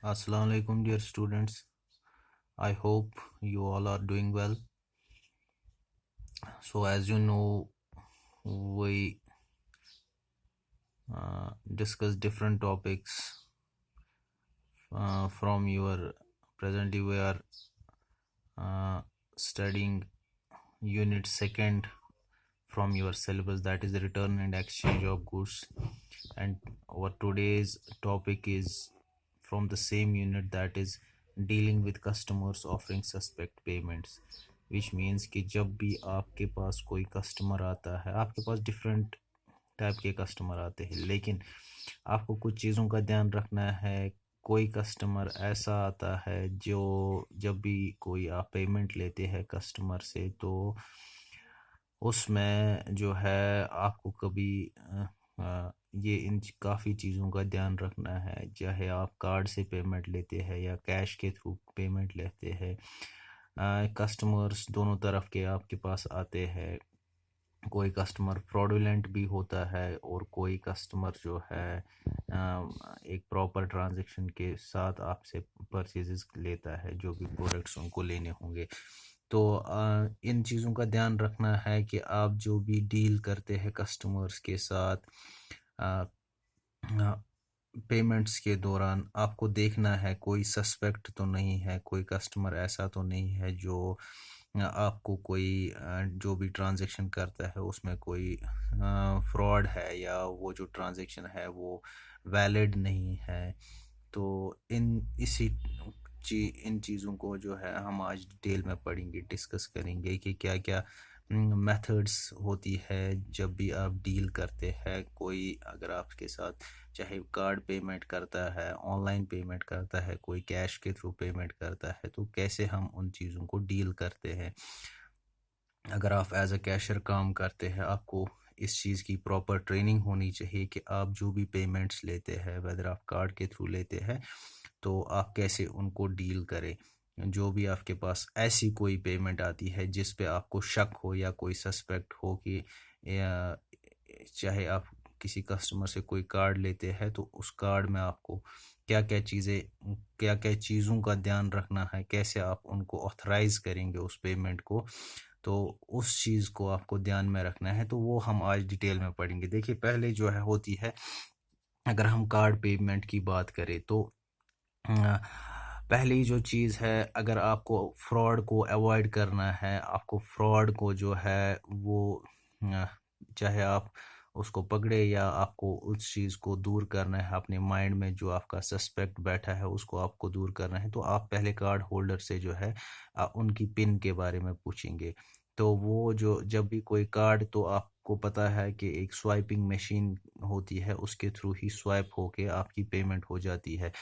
Assalamu alaikum, dear students. I hope you all are doing well. So, as you know, we discuss different topics from your. Presently, we are uh, studying unit second from your syllabus, that is the return and exchange of goods. And our today's topic is from the same unit, that is dealing with customers offering suspect payments. Which means कि जब भी आपके पास कोई customer आता है, आपके पास different type के customer आते हैं, लेकिन आपको कुछ चीज़ों का ध्यान रखना है। कोई कस्टमर ऐसा आता है जो जब भी कोई आप पेमेंट लेते हैं कस्टमर से, तो उसमें जो है आपको कभी ये इन काफ़ी चीज़ों का ध्यान रखना है। चाहे आप कार्ड से पेमेंट लेते हैं या कैश के थ्रू पेमेंट लेते हैं, कस्टमर्स दोनों तरफ के आपके पास आते हैं। कोई कस्टमर फ्रॉडुलेंट भी होता है और कोई कस्टमर जो है एक प्रॉपर ट्रांजैक्शन के साथ आपसे परचेजेस लेता है, जो भी प्रोडक्ट्स उनको लेने होंगे। तो इन चीज़ों का ध्यान रखना है कि आप जो भी डील करते हैं कस्टमर्स के साथ पेमेंट्स के दौरान, आपको देखना है कोई सस्पेक्ट तो नहीं है, कोई कस्टमर ऐसा तो नहीं है जो आपको कोई जो भी ट्रांजैक्शन करता है उसमें कोई फ्रॉड है या वो जो ट्रांजैक्शन है वो वैलिड नहीं है। तो इन चीज़ों को जो है हम आज डिटेल में पढ़ेंगे, डिस्कस करेंगे कि क्या क्या मेथड्स होती है जब भी आप डील करते हैं। कोई अगर आपके साथ चाहे कार्ड पेमेंट करता है, ऑनलाइन पेमेंट करता है, कोई कैश के थ्रू पेमेंट करता है, तो कैसे हम उन चीज़ों को डील करते हैं। अगर आप एज अ कैशियर काम करते हैं, आपको इस चीज़ की प्रॉपर ट्रेनिंग होनी चाहिए कि आप जो भी पेमेंट्स लेते हैं, वेदर आप कार्ड के थ्रू लेते हैं, तो आप कैसे उनको डील करें। जो भी आपके पास ऐसी कोई पेमेंट आती है जिस पे आपको शक हो या कोई सस्पेक्ट हो कि चाहे आप किसी कस्टमर से कोई कार्ड लेते हैं, तो उस कार्ड में आपको क्या क्या चीज़ों का ध्यान रखना है, कैसे आप उनको ऑथराइज करेंगे उस पेमेंट को, तो उस चीज़ को आपको ध्यान में रखना है। तो वो हम आज डिटेल में पढ़ेंगे। देखिए, पहले जो है होती है, अगर हम कार्ड पेमेंट की बात करें तो पहली जो चीज़ है, अगर आपको फ्रॉड को अवॉइड करना है, आपको फ्रॉड को जो है वो चाहे आप उसको पकड़े या आपको उस चीज़ को दूर करना है, अपने माइंड में जो आपका सस्पेक्ट बैठा है उसको आपको दूर करना है, तो आप पहले कार्ड होल्डर से जो है उनकी पिन के बारे में पूछेंगे। तो वो जो जब भी कोई कार्ड, तो आपको पता है कि एक स्वाइपिंग मशीन होती है, उसके थ्रू ही स्वाइप होके आपकी पेमेंट हो जाती है।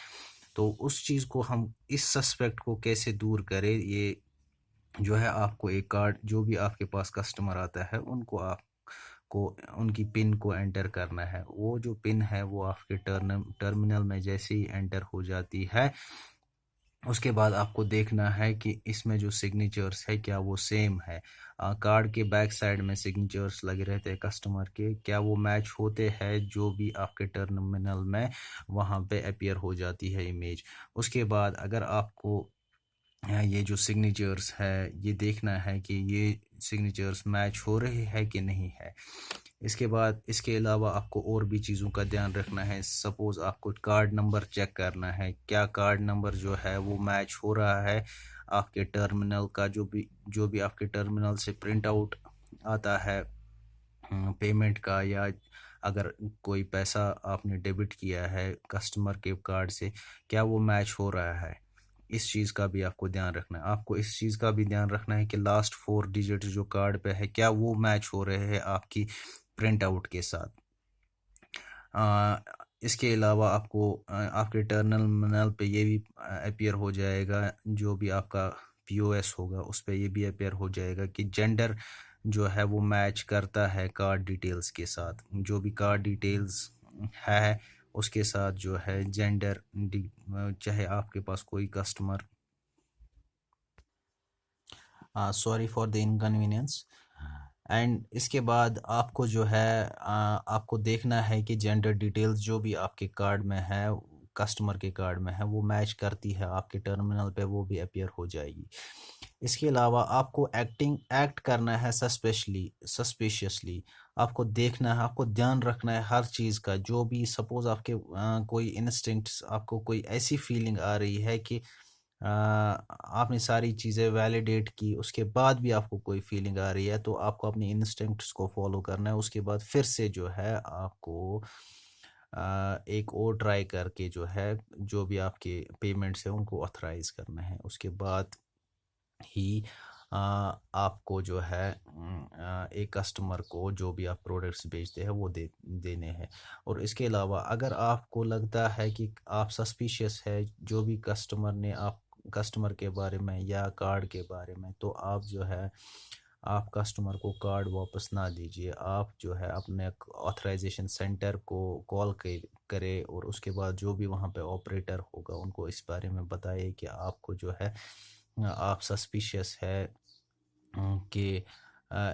तो उस चीज़ को हम इस सस्पेक्ट को कैसे दूर करें, ये जो है आपको एक कार्ड, जो भी आपके पास कस्टमर आता है उनको आपको उनकी पिन को एंटर करना है। वो जो पिन है वो आपके टर्मिनल में जैसे ही एंटर हो जाती है, उसके बाद आपको देखना है कि इसमें जो सिग्नेचर्स है क्या वो सेम है। कार्ड के बैक साइड में सिग्नेचर्स लगे रहते हैं कस्टमर के, क्या वो मैच होते हैं जो भी आपके टर्मिनल में वहाँ पे अपीयर हो जाती है इमेज। उसके बाद अगर आपको ये जो सिग्नेचर्स है ये देखना है कि ये सिग्नेचर्स मैच हो रहे हैं कि नहीं है। इसके बाद इसके अलावा आपको और भी चीज़ों का ध्यान रखना है। सपोज़ आपको कार्ड नंबर चेक करना है, क्या कार्ड नंबर जो है वो मैच हो रहा है आपके टर्मिनल का, जो भी आपके टर्मिनल से प्रिंट आउट आता है पेमेंट का, या अगर कोई पैसा आपने डेबिट किया है कस्टमर के कार्ड से, क्या वो मैच हो रहा है। इस चीज़ का भी आपको ध्यान रखना है। आपको इस चीज़ का भी ध्यान रखना है कि लास्ट 4 डिजिट जो कार्ड पे है क्या वो मैच हो रहे हैं आपकी प्रिंट आउट के साथ। इसके अलावा आपको आपके टर्मिनल पे ये भी अपीयर हो जाएगा, जो भी आपका पीओएस होगा उस पे ये भी अपीयर हो जाएगा कि जेंडर जो है वो मैच करता है कार्ड डिटेल्स के साथ। जो भी कार्ड डिटेल्स है उसके साथ जो है जेंडर, चाहे आपके पास कोई customer, sorry for the inconvenience. And इसके बाद आपको जो है आपको देखना है कि जेंडर डिटेल्स जो भी आपके कार्ड में है कस्टमर के कार्ड में है वो मैच करती है आपके टर्मिनल पे, वो भी अपीयर हो जाएगी। इसके अलावा आपको एक्ट करना है सस्पिशियसली। आपको देखना है, आपको ध्यान रखना है हर चीज़ का। जो भी सपोज़ आपके कोई इंस्टिंक्ट्स, आपको कोई ऐसी फीलिंग आ रही है कि आपने सारी चीज़ें वैलिडेट की, उसके बाद भी आपको कोई फीलिंग आ रही है, तो आपको अपने इंस्टिंक्ट्स को फॉलो करना है। उसके बाद फिर से जो है आपको एक और ट्राई करके जो है, जो भी आपके पेमेंट्स हैं उनको ऑथराइज़ करना है। उसके बाद ही आपको जो है एक कस्टमर को जो भी आप प्रोडक्ट्स बेचते हैं वो देने हैं। और इसके अलावा अगर आपको लगता है कि आप सस्पिशियस है जो भी कस्टमर के बारे में या कार्ड के बारे में, तो आप जो है आप कस्टमर को कार्ड वापस ना दीजिए। आप जो है अपने ऑथराइजेशन सेंटर को कॉल करें और उसके बाद जो भी वहाँ पे ऑपरेटर होगा उनको इस बारे में बताइए कि आपको जो है आप सस्पिशियस है कि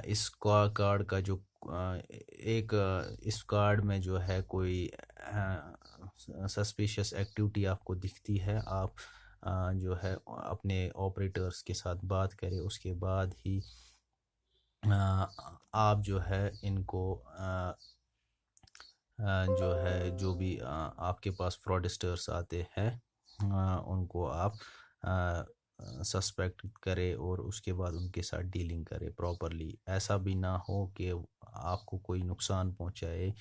इस कार्ड का जो इस कार्ड में जो है कोई सस्पिशियस एक्टिविटी आपको दिखती है, आप जो है अपने ऑपरेटर्स के साथ बात करें। उसके बाद ही आप जो है इनको जो है जो भी आपके पास फ्रॉडस्टर्स आते हैं उनको आप सस्पेक्ट करें और उसके बाद उनके साथ डीलिंग करें प्रॉपरली। ऐसा भी ना हो कि आपको कोई नुकसान पहुंचाए।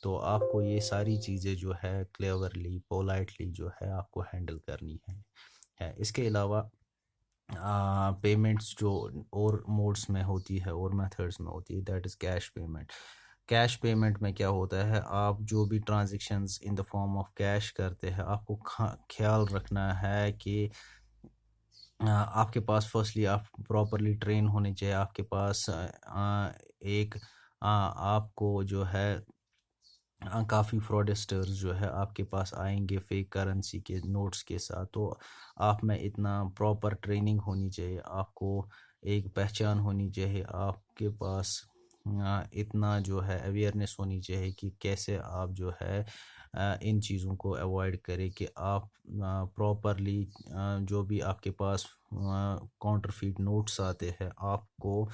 तो आपको ये सारी चीज़ें जो है क्लेवरली पोलाइटली जो है आपको हैंडल करनी है। इसके अलावा पेमेंट्स जो और मोड्स में होती है और मेथड्स में होती है, that is cash payment. Cash payment में क्या होता है, आप जो भी transactions in the form of cash करते हैं, आपको ख्याल रखना है कि आपके पास फर्स्टली आप प्रॉपरली ट्रेन होने चाहिए। आपके पास एक आपको जो है काफ़ी फ्रॉडस्टर्स जो है आपके पास आएंगे फेक करेंसी के नोट्स के साथ। तो आप में इतना प्रॉपर ट्रेनिंग होनी चाहिए, आपको एक पहचान होनी चाहिए, आपके पास इतना जो है अवेयरनेस होनी चाहिए कि कैसे आप जो है इन चीज़ों को अवॉइड करें कि आप प्रॉपरली जो भी आपके पास काउंटरफीट नोट्स आते हैं आपको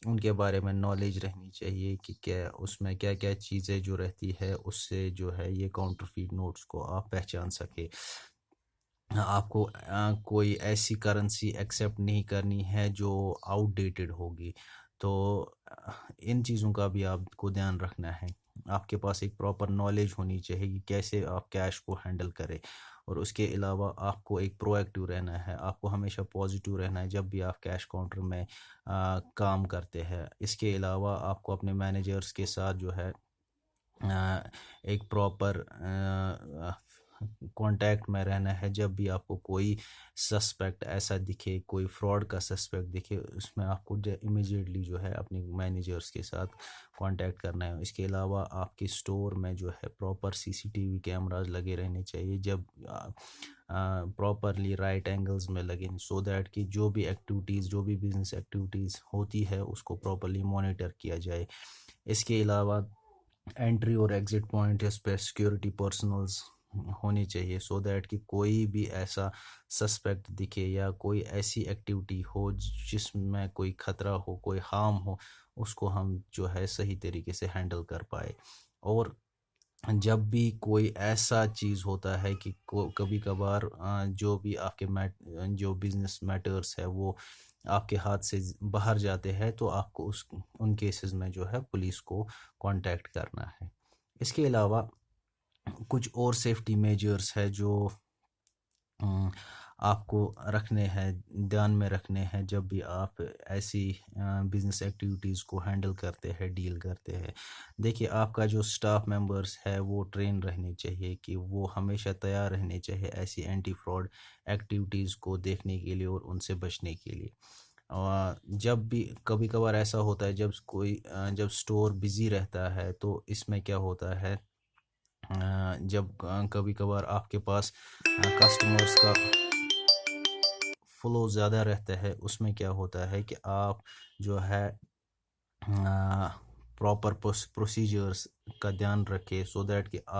उनके बारे में नॉलेज रहनी चाहिए कि क्या उसमें क्या क्या चीज़ें जो रहती है उससे जो है ये काउंटरफीट नोट्स को आप पहचान सके। आपको कोई ऐसी करेंसी एक्सेप्ट नहीं करनी है जो आउटडेटेड होगी। तो इन चीज़ों का भी आपको ध्यान रखना है। आपके पास एक प्रॉपर नॉलेज होनी चाहिए कि कैसे आप कैश को हैंडल करें। और उसके अलावा आपको एक प्रोएक्टिव रहना है, आपको हमेशा पॉजिटिव रहना है जब भी आप कैश काउंटर में काम करते हैं। इसके अलावा आपको अपने मैनेजर्स के साथ जो है एक प्रॉपर कांटेक्ट में रहना है। जब भी आपको कोई सस्पेक्ट ऐसा दिखे, कोई फ्रॉड का सस्पेक्ट दिखे, उसमें आपको इमीडिएटली जो है अपने मैनेजर्स के साथ कांटेक्ट करना है। इसके अलावा आपके स्टोर में जो है प्रॉपर सीसीटीवी कैमरास लगे रहने चाहिए, जब प्रॉपरली राइट एंगल्स में लगे, सो दैट कि जो भी एक्टिविटीज़, जो भी बिजनेस एक्टिविटीज़ होती है उसको प्रॉपरली मॉनिटर किया जाए। इसके अलावा एंट्री और एग्जिट पॉइंट इस पे सिक्योरिटी पर्सनल्स होनी चाहिए, सो दैट कि कोई भी ऐसा सस्पेक्ट दिखे या कोई ऐसी एक्टिविटी हो जिसमें कोई खतरा हो, कोई हार्म हो, उसको हम जो है सही तरीके से हैंडल कर पाए। और जब भी कोई ऐसा चीज़ होता है कि कभी कभार जो भी आपके जो बिजनेस मैटर्स है वो आपके हाथ से बाहर जाते हैं, तो आपको उन केसेस में जो है पुलिस को कांटेक्ट करना है। इसके अलावा कुछ और सेफ्टी मेजर्स है जो आपको रखने हैं, ध्यान में रखने हैं जब भी आप ऐसी बिजनेस एक्टिविटीज़ को हैंडल करते हैं, डील करते हैं। देखिए, आपका जो स्टाफ मेंबर्स है वो ट्रेन रहने चाहिए कि वो हमेशा तैयार रहने चाहिए ऐसी एंटी फ्रॉड एक्टिविटीज़ को देखने के लिए और उनसे बचने के लिए। और जब भी कभी कभार ऐसा होता है जब स्टोर बिज़ी रहता है, तो इसमें क्या होता है, जब कभी कभार आपके पास कस्टमर्स का फ्लो ज़्यादा रहता है, उसमें क्या होता है कि आप जो है प्रॉपर प्रोसीजर्स का ध्यान रखें, सो दैट कि